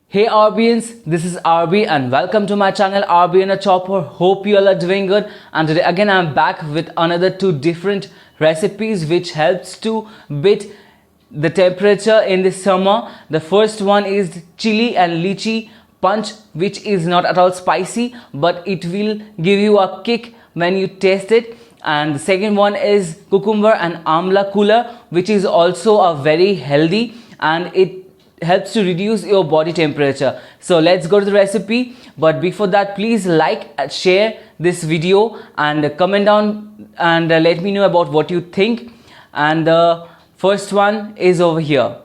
Hey RBians, this is RB and welcome to my channel RBanaChopper. Hope you all are doing good, and today again I'm back with another two different recipes which helps to beat the temperature in the summer. The first one is chili and lychee punch, which is not at all spicy but it will give you a kick when you taste it. And the second one is cucumber and amla cooler, which is also a very healthy and it helps to reduce your body temperature. So let's go to the recipe, but before that please like and share this video and comment down and let me know about what you think. And the first one is over here.